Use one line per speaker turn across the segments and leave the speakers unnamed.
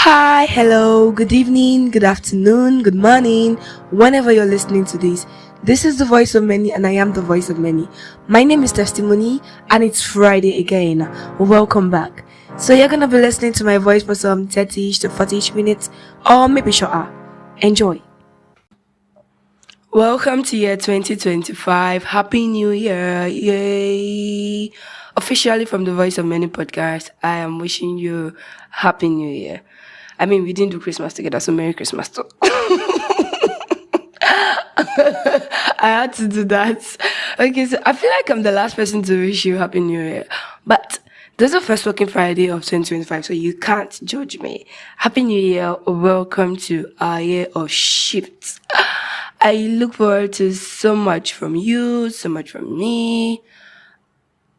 Hi, hello, good evening, good afternoon, good morning, whenever you're listening to this. This is the voice of many, and I am the voice of many. My name is Testimony, and it's Friday again. Welcome back. So, you're gonna be listening to my voice for some 30 to 40 minutes, or maybe shorter. Enjoy. Welcome to year 2025. Happy New Year. Yay. Officially from the Voice of Many podcast, I am wishing you Happy New Year. I mean, we didn't do Christmas together, so Merry Christmas too. I had to do that. Okay, so I feel like I'm the last person to wish you Happy New Year. But this is the first working Friday of 2025, so you can't judge me. Happy New Year. Welcome to our year of shifts. I look forward to so much from you, so much from me.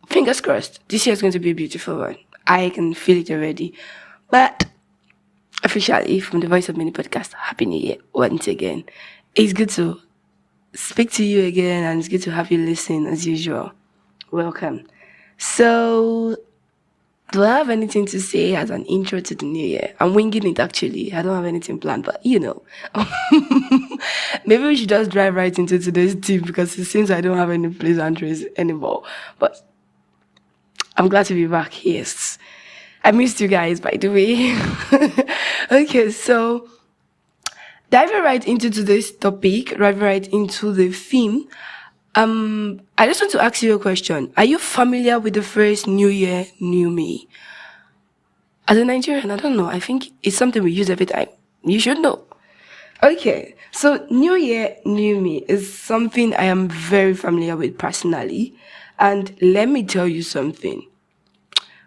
Fingers crossed. This year is going to be a beautiful one. I can feel it already. But officially, from the Voice of Many podcast, Happy New Year once again. It's good to speak to you again, and it's good to have you listen as usual. Welcome. So, do I have anything to say as an intro to the new year? I'm winging it actually. I don't have anything planned, but you know. Maybe we should just drive right into today's tip because it seems I don't have any pleasantries anymore. But I'm glad to be back. Yes. I missed you guys, by the way. Okay, so diving right into today's topic, diving right into the theme, I just want to ask you a question. Are you familiar with the phrase New Year, New Me? As a Nigerian, I don't know. I think it's something we use every time. You should know. Okay, so New Year, New Me is something I am very familiar with personally. And let me tell you something.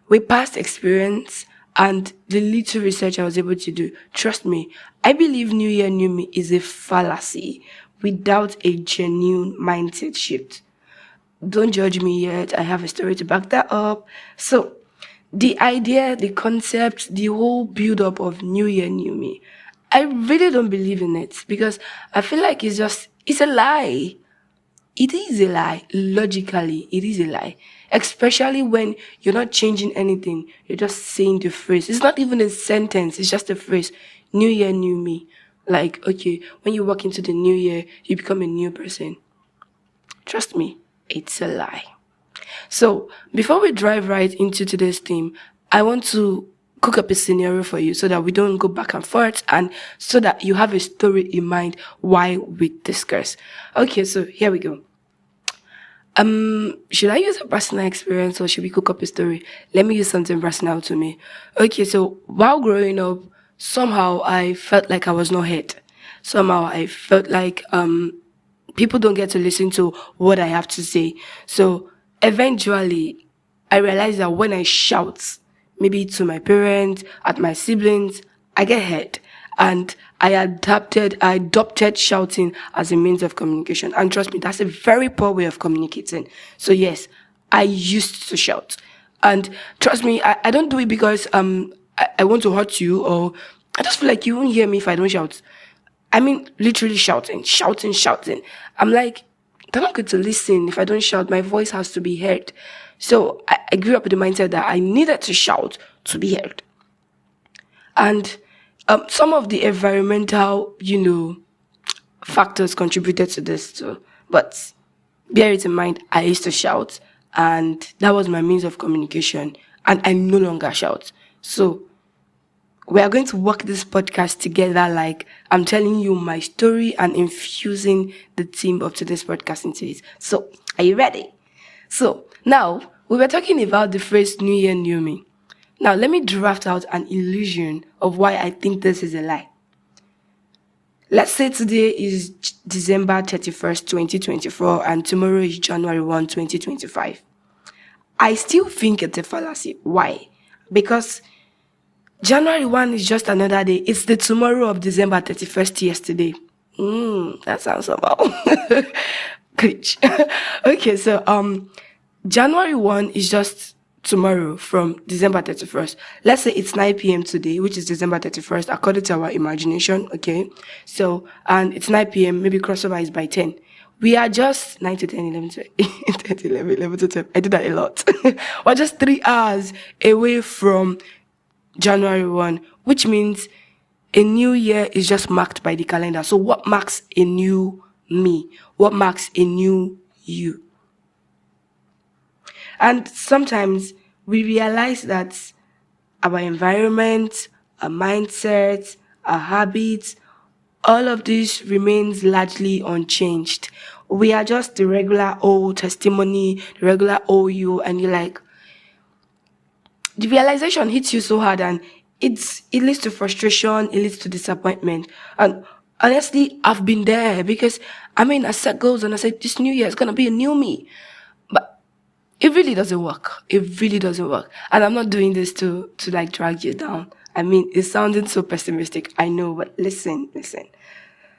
With past experience and the little research I was able to do, trust me, I believe New Year, New Me is a fallacy without a genuine mindset shift. Don't judge me yet. I have a story to back that up. So, the idea, the concept, the whole build-up of New Year, New Me, I really don't believe in it because I feel like it's a lie. It is a lie. Logically, it is a lie. Especially when you're not changing anything. You're just saying the phrase. It's not even a sentence. It's just a phrase. New year, new me. Like, okay, when you walk into the new year, you become a new person. Trust me, it's a lie. So, before we drive right into today's theme, I want to cook up a scenario for you so that we don't go back and forth and so that you have a story in mind why we discuss. Okay, so here we go. Should I use a personal experience or should we cook up a story? Let me use something personal to me. Okay, so while growing up, somehow I felt like I was not heard. Somehow I felt like people don't get to listen to what I have to say. So eventually I realized that when I shout, maybe to my parents, at my siblings, I get heard. And I adopted shouting as a means of communication. And trust me, that's a very poor way of communicating. So yes, I used to shout. And trust me, I don't do it because I want to hurt you or I just feel like you won't hear me if I don't shout. I mean, literally shouting. I'm like, they're not good to listen. If I don't shout, my voice has to be heard. So I grew up with the mindset that I needed to shout to be heard. And some of the environmental, factors contributed to this too. But bear it in mind, I used to shout and that was my means of communication. And I no longer shout. So we are going to work this podcast together like I'm telling you my story and infusing the theme of today's podcast into it. So are you ready? So now we were talking about the phrase New Year, New Me. Now, let me draft out an illusion of why I think this is a lie. Let's say today is December 31st, 2024, and tomorrow is January 1, 2025. I still think it's a fallacy. Why? Because January 1 is just another day. It's the tomorrow of December 31st yesterday. That sounds somehow. Glitch. Okay, so January 1 is just tomorrow from December 31st. Let's say it's 9 p.m. today, which is December 31st, according to our imagination, okay? So, and it's 9 p.m., maybe crossover is by 10. We are just 9 to 10, 11 to 10, 11 to 10. I do that a lot. We're just 3 hours away from January 1, which means a new year is just marked by the calendar. So what marks a new me? What marks a new you? And sometimes we realize that our environment, our mindset, our habits, all of this remains largely unchanged. We are just the regular old testimony, the regular old you, and you're like, the realization hits you so hard, and it leads to frustration, it leads to disappointment. And honestly, I've been there because I set goals and I said this new year is gonna be a new me. But it really doesn't work. It really doesn't work. And I'm not doing this to like drag you down. It's sounding so pessimistic, I know, but listen.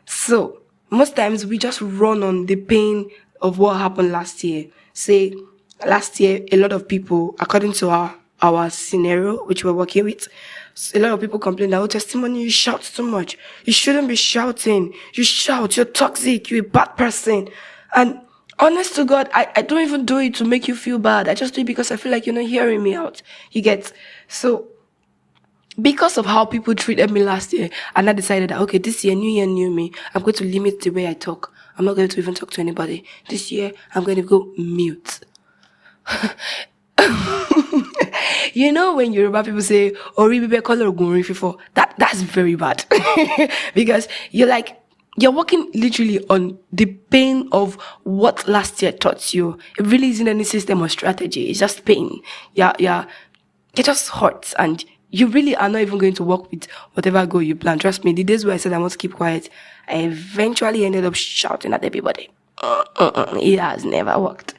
So most times we just run on the pain of what happened last year. Say last year, a lot of people, according to our scenario which we're working with, a lot of people complain that, oh, testimony, you shout too much. You shouldn't be shouting. You shout, you're toxic, you're a bad person. And honest to God, I don't even do it to make you feel bad. I just do it because I feel like you're not hearing me out. You get? So because of how people treated me last year, and I decided that, okay, this year, new year, new me, I'm going to limit the way I talk. I'm not going to even talk to anybody. This year, I'm going to go mute. You know when Yoruba people say, Ori bibe color ogun fifo, that's very bad. Because you're working literally on the pain of what last year taught you. It really isn't any system or strategy. It's just pain. Yeah. It just hurts, and you really are not even going to work with whatever goal you plan. Trust me, the days where I said I want to keep quiet, I eventually ended up shouting at everybody. It has never worked.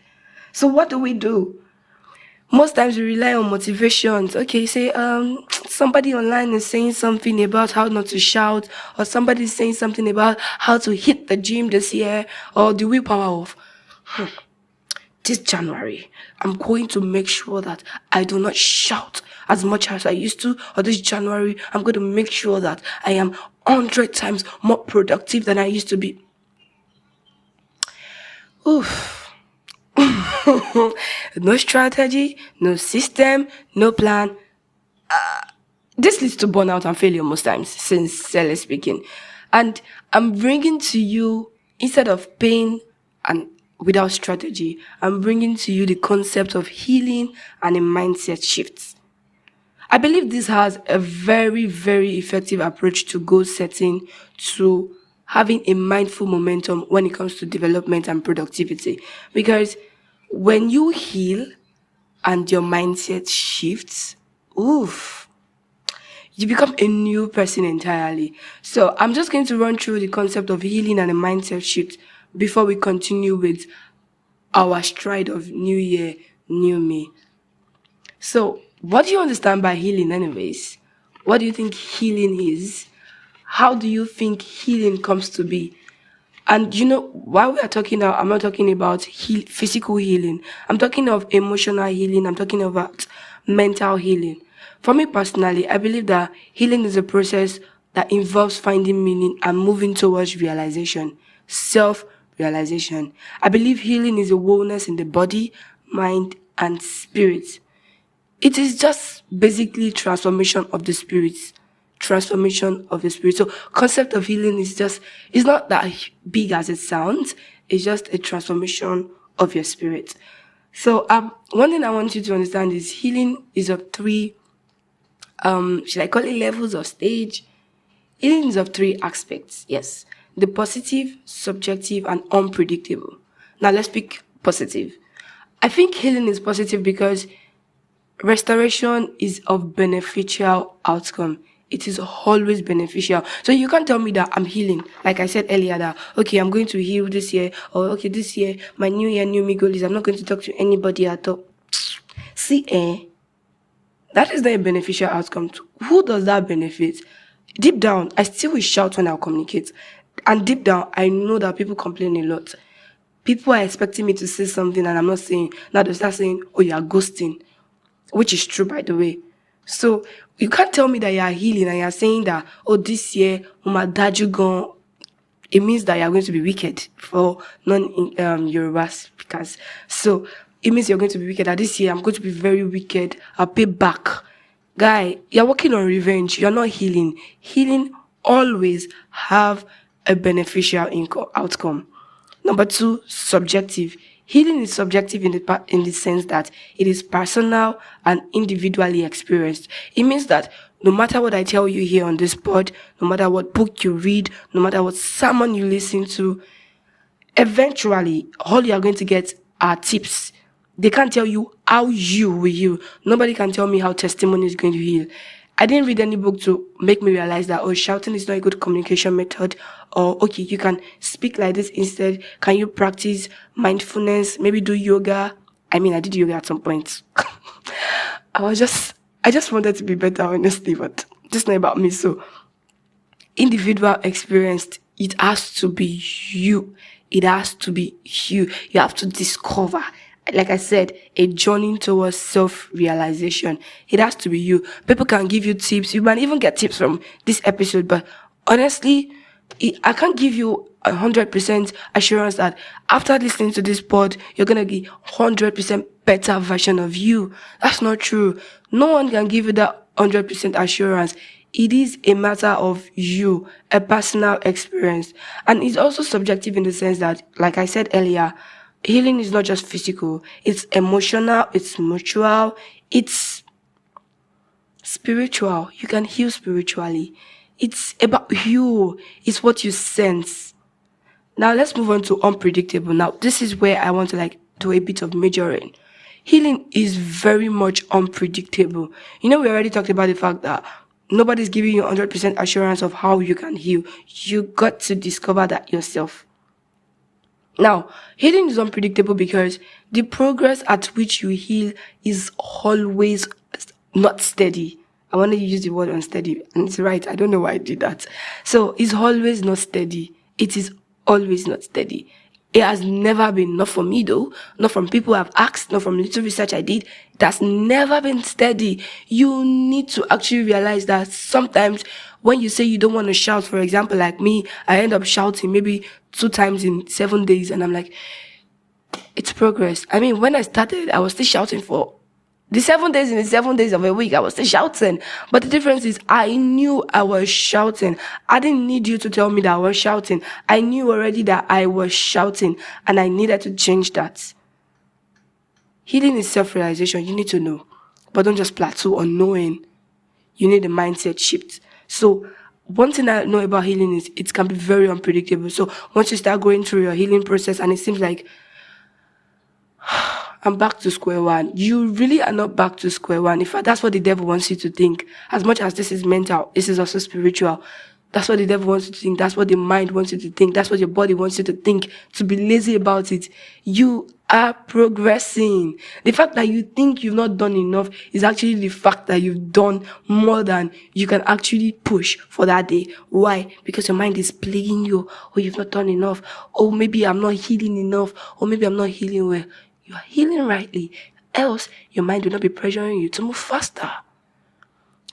So what do? Most times we rely on motivations. Okay, say somebody online is saying something about how not to shout, or somebody is saying something about how to hit the gym this year, or the willpower of this January, I'm going to make sure that I do not shout as much as I used to, or this January, I'm going to make sure that I am 100 times more productive than I used to be. Oof. No strategy, no system, no plan. This leads to burnout and failure most times, sincerely speaking. And I'm bringing to you, instead of pain and without strategy, I'm bringing to you the concept of healing and a mindset shift. I believe this has a very, very effective approach to goal setting, to having a mindful momentum when it comes to development and productivity. Because when you heal and your mindset shifts, you become a new person entirely. So I'm just going to run through the concept of healing and a mindset shift before we continue with our stride of new year, new me. So what do you understand by healing anyways? What do you think healing is? How do you think healing comes to be? And while we are talking now, I'm not talking about physical healing. I'm talking of emotional healing. I'm talking about mental healing. For me personally, I believe that healing is a process that involves finding meaning and moving towards realization, self-realization. I believe healing is a wholeness in the body, mind, and spirit. It is just basically transformation of the spirit. So concept of healing it's not that big as it sounds. It's just a transformation of your spirit. So one thing I want you to understand is healing is of three, should I call it levels or stage? Healing is of three aspects. Yes. The positive, subjective, and unpredictable. Now let's pick positive. I think healing is positive because restoration is of beneficial outcome. It is always beneficial. So you can't tell me that I'm healing. Like I said earlier that, okay, I'm going to heal this year. Or, okay, this year, my new year, new me goal is I'm not going to talk to anybody at all. See, that is not a beneficial outcome. Who does that benefit? Deep down, I still will shout when I communicate. And deep down, I know that people complain a lot. People are expecting me to say something and I'm not saying. Now they start saying, oh, you're ghosting. Which is true, by the way. So you can't tell me that you are healing and you are saying that, oh, this year, Umadaju gone. It means that you are going to be wicked for non-Yoruba speakers. So it means you're going to be wicked. That this year, I'm going to be very wicked. I'll pay back. Guy, you're working on revenge. You're not healing. Healing always have a beneficial outcome. Number two, subjective. Healing is subjective in the sense that it is personal and individually experienced. It means that no matter what I tell you here on this pod, no matter what book you read, no matter what sermon you listen to, eventually all you are going to get are tips. They can't tell you how you will heal. Nobody can tell me how testimony is going to heal. I didn't read any book to make me realize that, oh, shouting is not a good communication method. Or, okay, you can speak like this instead. Can you practice mindfulness? Maybe do yoga. I mean, I did yoga at some point. I just wanted to be better, honestly, but just not about me. So, individual experienced, it has to be you. It has to be you. You have to discover, like I said, a journey towards self-realization. It has to be you. People can give you tips. You might even get tips from this episode, but honestly, I can't give you 100% assurance that after listening to this pod, you're going to be 100% better version of you. That's not true. No one can give you that 100% assurance. It is a matter of you, a personal experience. And it's also subjective in the sense that, like I said earlier, healing is not just physical. It's emotional, it's mutual, it's spiritual. You can heal spiritually. It's about you. It's what you sense. Now let's move on to unpredictable. Now this is where I want to do a bit of majoring. Healing is very much unpredictable. We already talked about the fact that nobody's giving you 100% assurance of how you can heal. You got to discover that yourself. Now, healing is unpredictable because the progress at which you heal is always not steady. I wanted to use the word unsteady, and it's right. I don't know why I did that. So, it's always not steady. It is always not steady. It has never been, not for me though, not from people I've asked, not from little research I did. It has never been steady. You need to actually realize that sometimes when you say you don't want to shout, for example, like me, I end up shouting maybe 2 times in 7 days, and I'm like, it's progress. I mean, when I started, I was still shouting for the 7 days in the 7 days of a week. I was still shouting. But the difference is I knew I was shouting. I didn't need you to tell me that I was shouting. I knew already that I was shouting, and I needed to change that. Healing is self-realization. You need to know. But don't just plateau on knowing. You need a mindset shift. So one thing I know about healing is it can be very unpredictable. So once you start going through your healing process and it seems like I'm back to square one, you really are not back to square one. In fact, that's what the devil wants you to think. As much as this is mental, this is also spiritual. That's what the devil wants you to think. That's what the mind wants you to think. That's what your body wants you to think. To be lazy about it. You are progressing. The fact that you think you've not done enough is actually the fact that you've done more than you can actually push for that day. Why? Because your mind is playing you. Oh, you've not done enough. Oh, maybe I'm not healing enough. Or maybe I'm not healing well. You are healing rightly. Else, your mind will not be pressuring you to move faster.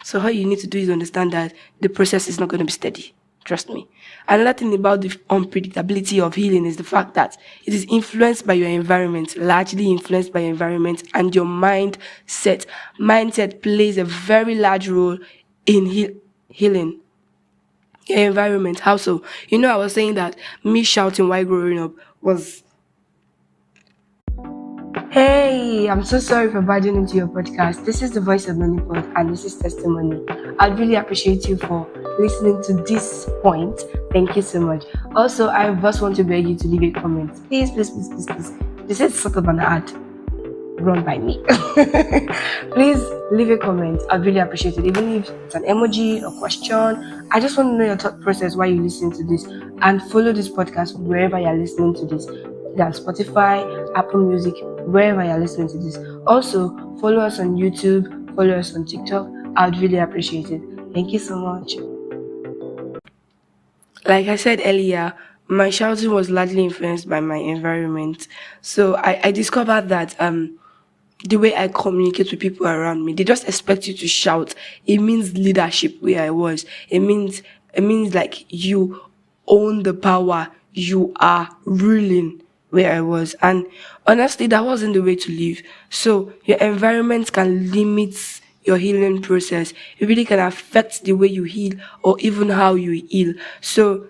So all you need to do is understand that the process is not going to be steady. Trust me. Another thing about the unpredictability of healing is the fact that it is influenced by your environment, largely influenced by your environment and your mindset. Mindset plays a very large role in healing. Your environment, how so? I was saying that me shouting while growing up was... Hey, I'm so sorry for barging into your podcast. This is the Voice of Moneypod, and this is Testimony. I'd really appreciate you for listening to this point. Thank you so much. Also, I just want to beg you to leave a comment. Please. This is sort of an ad run by me. Please leave a comment. I'd really appreciate it. Even if it's an emoji or question, I just want to know your thought process while you listen to this. And follow this podcast wherever you're listening to this. That's Spotify, Apple Music, wherever you're listening to this. Also, follow us on YouTube, follow us on TikTok. I would really appreciate it. Thank you so much. Like I said earlier, my shouting was largely influenced by my environment. So I discovered that the way I communicate with people around me, they just expect you to shout. It means leadership where I was. It means like you own the power. You are ruling where I was. And honestly, that wasn't the way to live. So your environment can limit your healing process. It really can affect the way you heal or even how you heal. So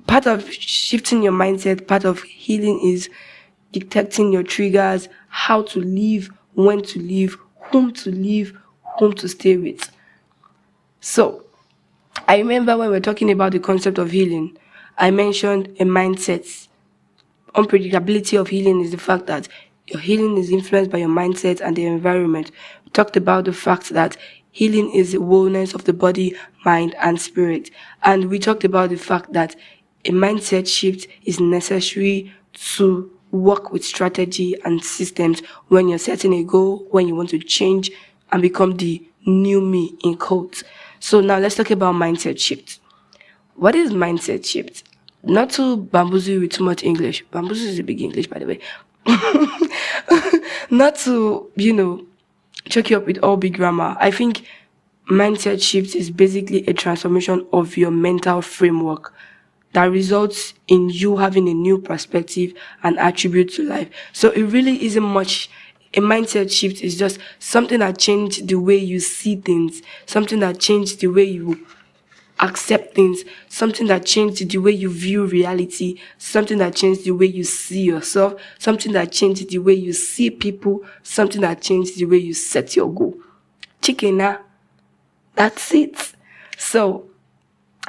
part of shifting your mindset, part of healing is detecting your triggers, how to live, when to live, whom to stay with. So I remember when we we're talking about the concept of healing, I mentioned a mindset. Unpredictability of healing is the fact that your healing is influenced by your mindset and the environment. We talked about the fact that healing is the wellness of the body, mind, and spirit. And we talked about the fact that a mindset shift is necessary to work with strategy and systems when you're setting a goal, when you want to change and become the new me in quotes. So now let's talk about mindset shift. What is mindset shift? Not to bamboozle you with too much English. Bamboozle is a big English, by the way. Not to, choke you up with all big grammar. I think mindset shift is basically a transformation of your mental framework that results in you having a new perspective and attribute to life. So it really isn't much. A mindset shift is just something that changed the way you see things, something that changed the way you accept things, something that changed the way you view reality, something that changed the way you see yourself, something that changed the way you see people, something that changed the way you set your goal. Chicken, that's it. So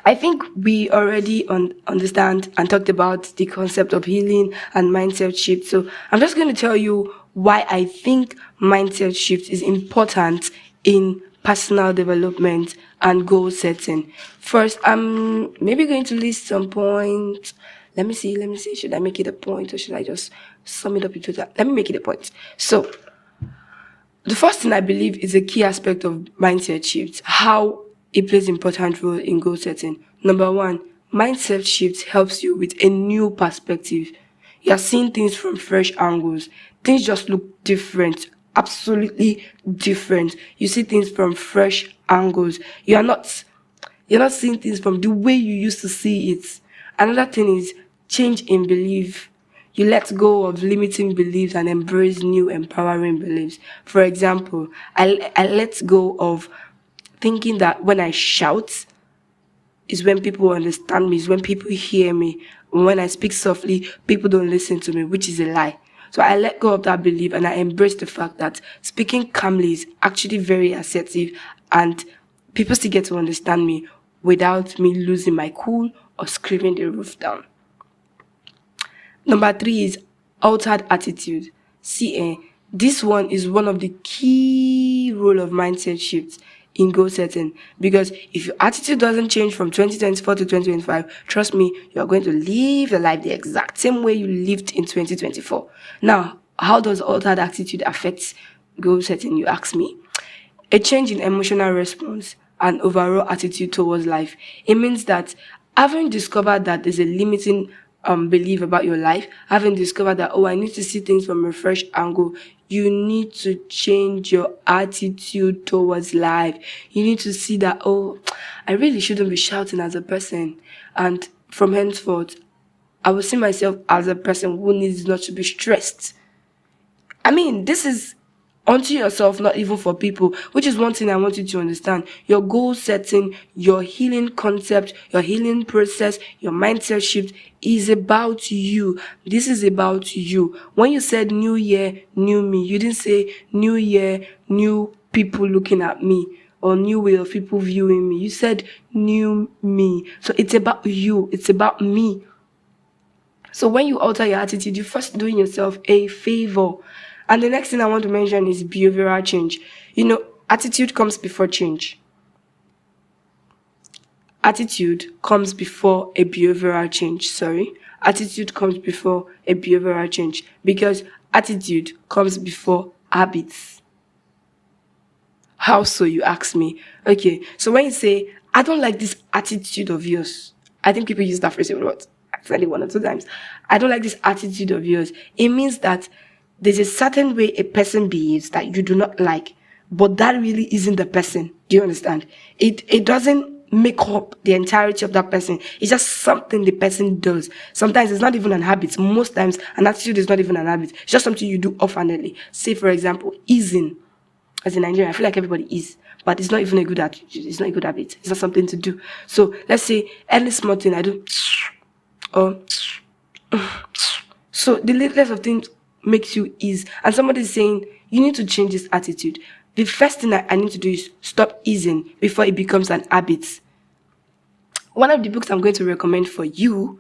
I think we already understand and talked about the concept of healing and mindset shift. So I'm just going to tell you why I think mindset shift is important in personal development and goal setting. First, I'm maybe going to list some points. Let me see. Should I make it a point or should I just sum it up into that? Let me make it a point. So the first thing I believe is a key aspect of mindset shift, how it plays an important role in goal setting. Number one, mindset shift helps you with a new perspective. You're seeing things from fresh angles. Things just look different, absolutely different. You see things from fresh angles. You're not seeing things from the way you used to see it. Another thing is change in belief. You let go of limiting beliefs and embrace new empowering beliefs. For example, I let go of thinking that when I shout is when people understand me, is when people hear me. When I speak softly, people don't listen to me, which is a lie. So I let go of that belief and I embrace the fact that speaking calmly is actually very assertive and people still get to understand me without me losing my cool or screaming the roof down. Number 3 is altered attitude. See, this one is one of the key role of mindset shifts in goal setting, because if your attitude doesn't change from 2024 to 2025, trust me, you're going to live your life the exact same way you lived in 2024. Now, how does altered attitude affect goal setting, you ask me? A change in emotional response and overall attitude towards life. It means that having discovered that there's a limiting belief about your life, having discovered that, I need to see things from a fresh angle, you need to change your attitude towards life. You need to see that, I really shouldn't be shouting as a person. And from henceforth, I will see myself as a person who needs not to be stressed. I mean, this is unto yourself, not even for people, which is one thing I want you to understand. Your goal setting, your healing concept, your healing process, your mindset shift is about you. This is about you. When you said new year, new me, you didn't say new year, new people looking at me or new way of people viewing me. You said new me. So it's about you. It's about me. So when you alter your attitude, you're first doing yourself a favor. And the next thing I want to mention is behavioral change. Attitude comes before change. Attitude comes before a behavioral change. Attitude comes before a behavioral change because attitude comes before habits. How so, you ask me? Okay, so when you say, I don't like this attitude of yours, I think people use that phrase a lot. I've said it 1 or 2 times. I don't like this attitude of yours. It means that there's a certain way a person behaves that you do not like, but that really isn't the person. Do you understand? It doesn't make up the entirety of that person. It's just something the person does. Sometimes it's not even an habit. Most times an attitude is not even an habit. It's just something you do offhandedly. Say, for example, easing. as a Nigerian, I feel like everybody is, but it's not even a good attitude. It's not a good habit. It's not something to do. So let's say any small thing I do, or so the littlest of things makes you ease. And somebody is saying you need to change this attitude. The first thing I need to do is stop easing before it becomes an habit. One of the books I'm going to recommend for you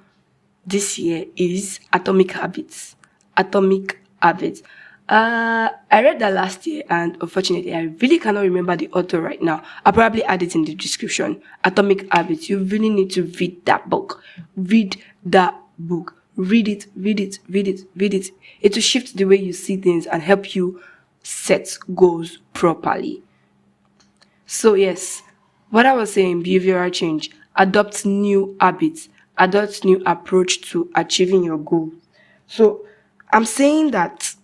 this year is Atomic Habits. Atomic Habits. I read that last year, and unfortunately, I really cannot remember the author right now. I'll probably add it in the description. Atomic Habits. You really need to read that book. Read that book. Read it, read it, read it, read it. It will shift the way you see things and help you set goals properly. So yes, what I was saying, behavioral change, adopt new habits, adopt new approach to achieving your goals. So I'm saying that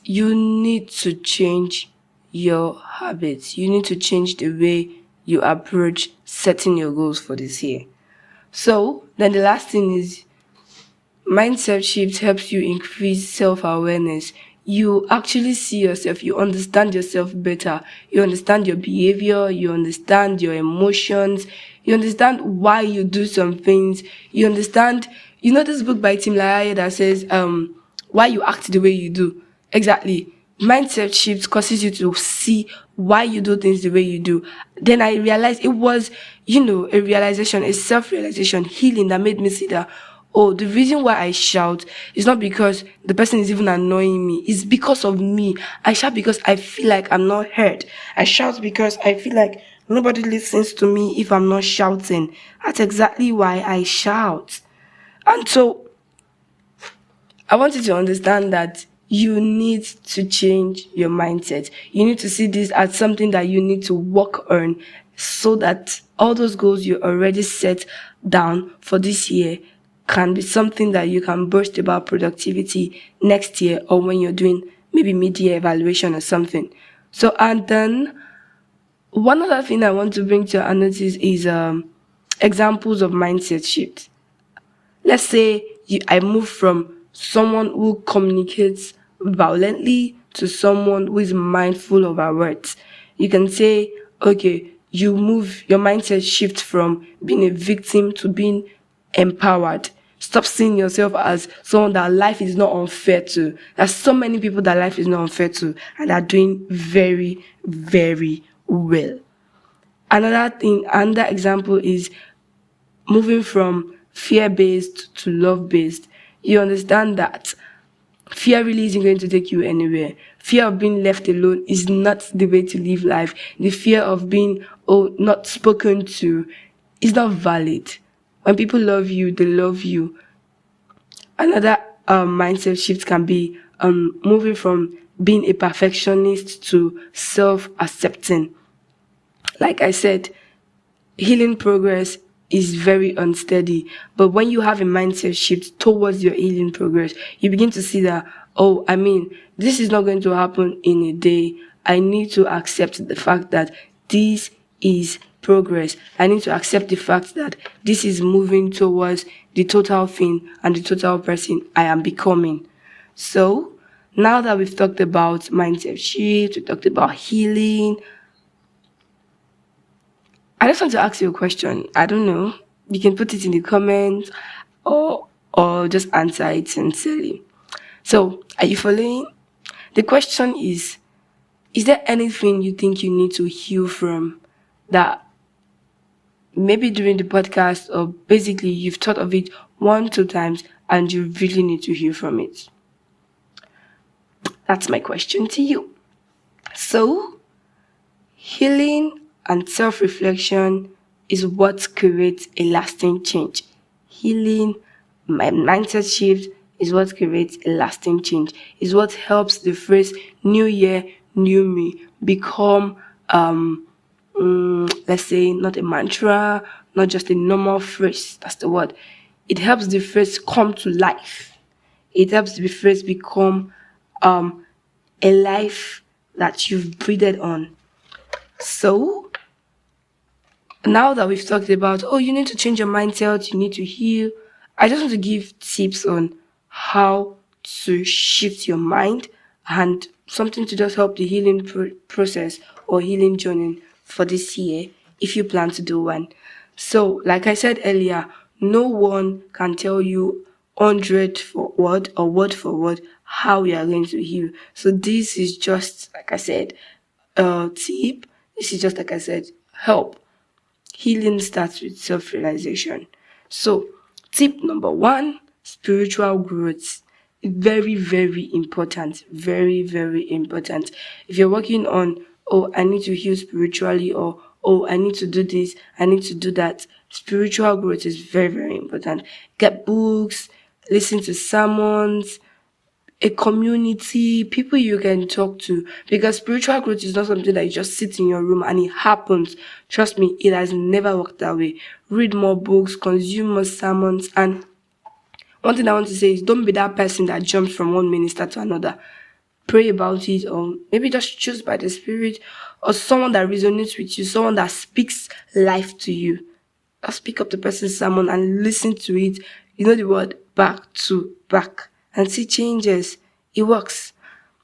you need to change your habits. You need to change the way you approach setting your goals for this year. So then the last thing is mindset shift helps you increase self-awareness. You actually see yourself, you understand yourself better, you understand your behavior, you understand your emotions, you understand why you do some things, you understand, this book by Tim LaHaye that says, why you act the way you do. Exactly. Mindset shift causes you to see why you do things the way you do. Then I realized it was, a realization, a self-realization, healing that made me see that, oh, the reason why I shout is not because the person is even annoying me. It's because of me. I shout because I feel like I'm not heard. I shout because I feel like nobody listens to me if I'm not shouting. That's exactly why I shout. And so I want you to understand that you need to change your mindset. You need to see this as something that you need to work on so that all those goals you already set down for this year can be something that you can boast about productivity next year or when you're doing maybe mid-year evaluation or something. So, and then one other thing I want to bring to your notice is examples of mindset shift. Let's say I move from someone who communicates violently to someone who is mindful of our words. You can say, okay, you move your mindset shift from being a victim to being empowered. Stop seeing yourself as someone that life is not unfair to. There's so many people that life is not unfair to and are doing very, very well. Another example is moving from fear-based to love-based. You understand that fear really isn't going to take you anywhere. Fear of being left alone is not the way to live life. The fear of being not spoken to is not valid. When people love you, they love you. Another mindset shift can be moving from being a perfectionist to self-accepting. Like I said, healing progress is very unsteady. But when you have a mindset shift towards your healing progress, you begin to see that, this is not going to happen in a day. I need to accept the fact that this is progress. I need to accept the fact that this is moving towards the total thing and the total person I am becoming. So, now that we've talked about mindset shift, we talked about healing, I just want to ask you a question. I don't know. You can put it in the comments or just answer it sincerely. So, are you following? The question is there anything you think you need to heal from that maybe during the podcast or basically you've thought of it 1-2 times and you really need to heal from it? That's my question to you. So, healing and self-reflection is what creates a lasting change. Healing, my mindset shift is what creates a lasting change. Is what helps the phrase "New Year, New Me" become, let's say, not a mantra, not just a normal phrase. That's the word. It helps the phrase come to life. It helps the phrase become a life that you've breathed on. So, now that we've talked about, you need to change your mindset, you need to heal, I just want to give tips on how to shift your mind and something to just help the healing process or healing journey for this year if you plan to do one. So, like I said earlier, no one can tell you 100 for word or word for word how you are going to heal. So, this is just, like I said, a tip. This is just, like I said, help. Healing starts with self realization. So, tip number one, spiritual growth. Very, very important. Very, very important. If you're working on, oh, I need to heal spiritually, or oh, I need to do this, I need to do that, spiritual growth is very, very important. Get books, listen to sermons, a community, people you can talk to, because spiritual growth is not something that you just sit in your room and it happens. Trust me, it has never worked that way. Read more books, consume more sermons, and one thing I want to say is don't be that person that jumps from one minister to another. Pray about it, or maybe just choose by the Spirit, or someone that resonates with you, someone that speaks life to you. Just pick up the person's sermon and listen to it. You know the word back to back, and see changes. It works.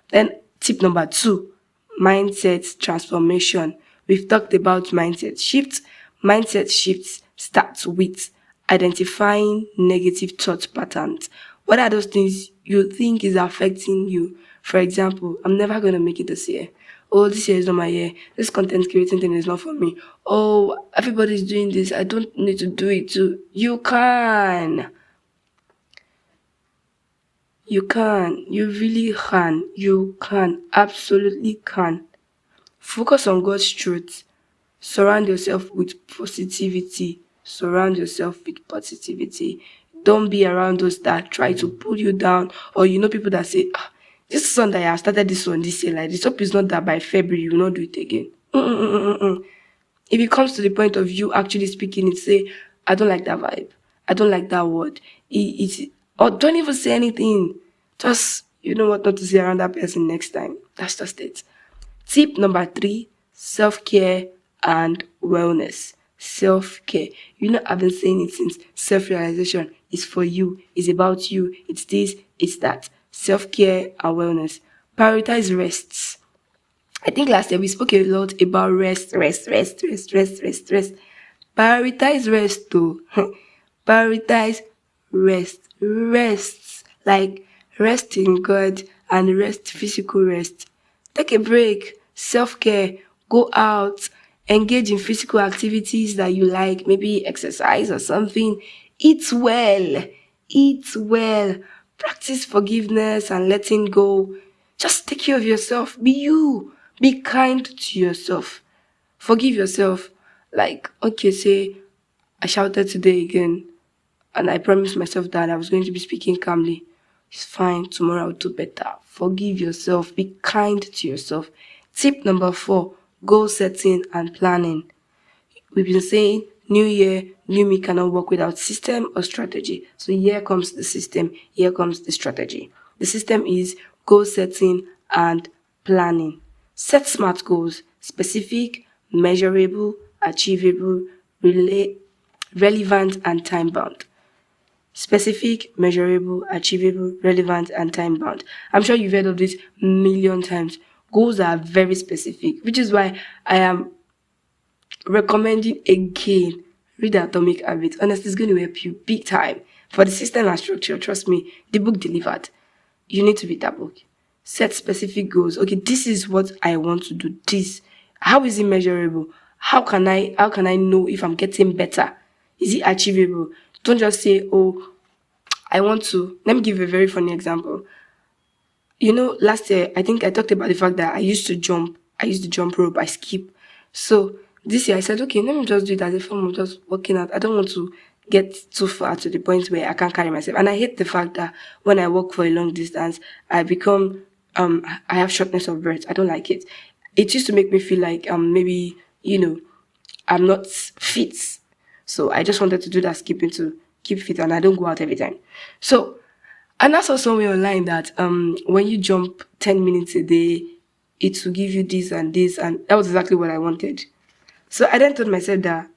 Then tip number two, mindset transformation. We've talked about mindset shifts. Mindset shifts start with identifying negative thought patterns. What are those things you think is affecting you? For example, I'm never going to make it this year. Oh, this year is not my year. This content creating thing is not for me. Oh, everybody's doing this. I don't need to do it too. You can. You can. You really can. You can. Absolutely can. Focus on God's truth. Surround yourself with positivity. Surround yourself with positivity. Don't be around those that try to pull you down, or people that say, this son that I have started this one this year, like this, hope is not that by February you will not do it again. If it comes to the point of you actually speaking it, say, I don't like that vibe. I don't like that word. Or don't even say anything. Just, you know what not to say around that person next time. That's just it. Tip number three, self-care and wellness. Self-care. I've been saying it since. Self-realization is for you. It's about you. It's this, it's that. Self-care and wellness. Prioritize rests. I think last year we spoke a lot about rest. Prioritize rest too. Prioritize rest. Rests. Like rest in God and rest, physical rest. Take a break. Self-care. Go out. Engage in physical activities that you like. Maybe exercise or something. Eat well. Eat well. Practice forgiveness and letting go. Just take care of yourself. Be you. Be kind to yourself. Forgive yourself. Like, okay, say, I shouted today again, and I promised myself that I was going to be speaking calmly. It's fine. Tomorrow I'll do better. Forgive yourself. Be kind to yourself. Tip number 4, goal setting and planning. We've been saying new year, new me cannot work without system or strategy. So here comes the system. Here comes the strategy. The system is goal setting and planning. Set SMART goals: specific, measurable, achievable, relevant, and time-bound. Specific, measurable, achievable, relevant, and time-bound. I'm sure you've heard of this a million times. Goals are very specific, which is why I am recommending again, read Atomic Habits. Honestly, it's going to help you big time. For the system and structure, trust me, the book delivered. You need to read that book. Set specific goals. Okay, this is what I want to do. This. How is it measurable? How can I know if I'm getting better? Is it achievable? Don't just say, oh, I want to. Let me give a very funny example. Last year, I think I talked about the fact that I used to jump rope, I skip. So this year I said, okay, let me just do it as a form of just working out. I don't want to get too far to the point where I can't carry myself. And I hate the fact that when I walk for a long distance, I become, I have shortness of breath. I don't like it. It used to make me feel like, maybe, I'm not fit. So I just wanted to do that skipping to keep fit, and I don't go out every time. So, and I saw somewhere online that, when you jump 10 minutes a day, it will give you this and this, and that was exactly what I wanted. So I then told myself that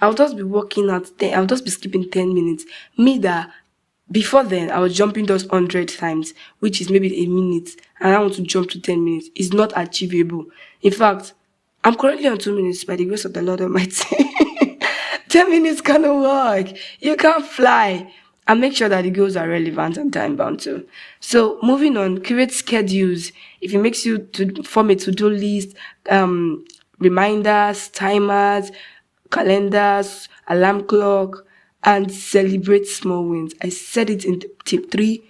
I'll just be walking out, I'll just be skipping 10 minutes. Me that Before then, I was jumping those 100 times, which is maybe a minute, and I want to jump to 10 minutes. It's not achievable. In fact, I'm currently on 2 minutes by the grace of the Lord Almighty. 10 minutes cannot work. You can't fly. And make sure that the goals are relevant and time bound too. So moving on, create schedules. If it makes you to form a to-do list, reminders, timers, calendars, alarm clock, and celebrate small wins. I said it in tip 3.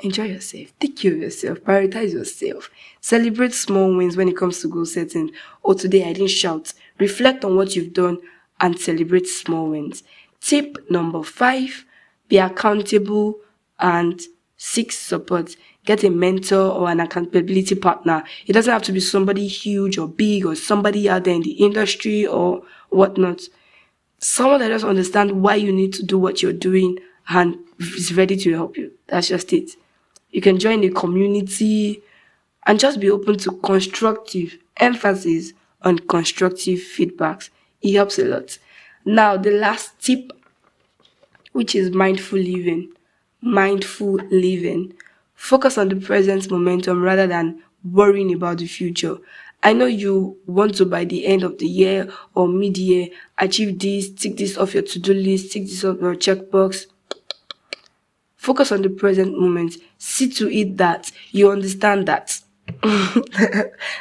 Enjoy yourself. Take care of yourself. Prioritize yourself. Celebrate small wins when it comes to goal setting. Oh, today I didn't shout. Reflect on what you've done and celebrate small wins. Tip number 5, be accountable and seek support. Get a mentor or an accountability partner. It doesn't have to be somebody huge or big or somebody out there in the industry or whatnot. Someone that just understands why you need to do what you're doing and is ready to help you. That's just it. You can join a community and just be open to constructive emphasis on constructive feedbacks. It helps a lot. Now, the last tip, which is mindful living. Mindful living. Focus on the present momentum rather than worrying about the future. I know you want to, by the end of the year or mid-year, achieve this, tick this off your to-do list, tick this off your checkbox. Focus on the present moment. See to it that you understand that.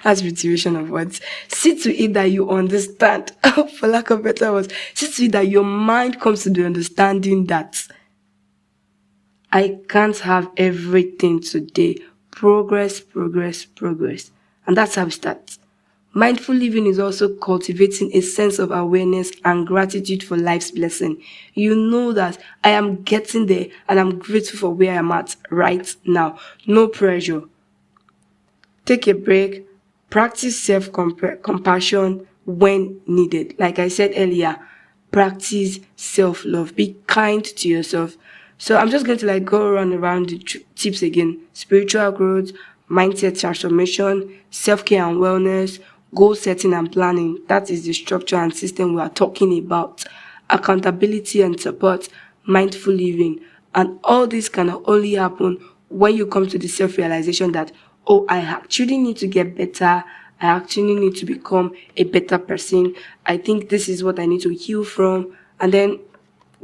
That's reiteration of words. See to it that you understand. For lack of better words, see to it that your mind comes to the understanding that I can't have everything today. Progress. And that's how it starts. Mindful living is also cultivating a sense of awareness and gratitude for life's blessing. You know that I am getting there and I'm grateful for where I'm at right now. No pressure. Take a break. Practice self-compassion when needed. Like I said earlier, practice self-love. Be kind to yourself. So I'm just going to go around the tips again. Spiritual growth, mindset transformation, self-care and wellness, goal setting and planning. That is the structure and system we are talking about. Accountability and support, mindful living. And all this can only happen when you come to the self-realization that, oh, I actually need to get better. I actually need to become a better person. I think this is what I need to heal from. And then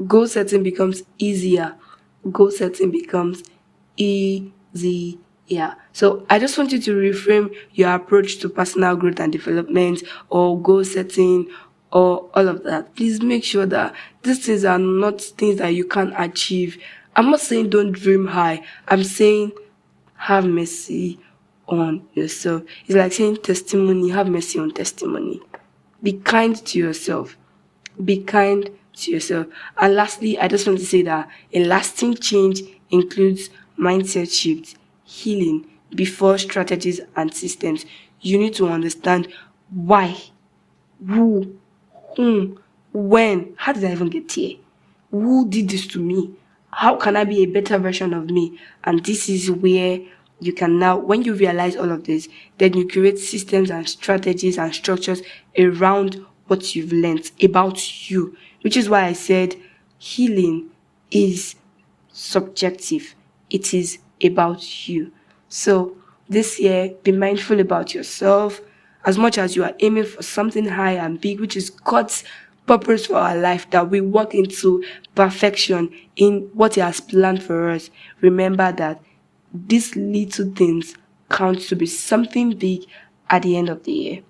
goal setting becomes easier. Goal setting becomes easier. So I just want you to reframe your approach to personal growth and development or goal setting or all of that. Please make sure that these things are not things that you can't achieve. I'm not saying don't dream high. I'm saying have mercy on yourself. It's like saying testimony, have mercy on testimony. Be kind to yourself. Be kind to yourself. And lastly, I just want to say that a lasting change includes mindset shift, healing, before strategies and systems. You need to understand why, who, whom, when. How did I even get here? Who did this to me? How can I be a better version of me? And this is where you can now, when you realize all of this, then you create systems and strategies and structures around what you've learned about you. Which is why I said healing is subjective. It is about you. So this year, be mindful about yourself. As much as you are aiming for something high and big, which is God's purpose for our life, that we walk into perfection in what He has planned for us. Remember that these little things count to be something big at the end of the year.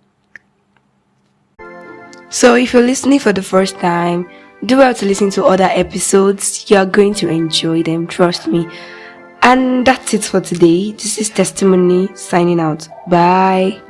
So if you're listening for the first time, do well to listen to other episodes. You're going to enjoy them, trust me. And that's it for today. This is Testimony signing out. Bye.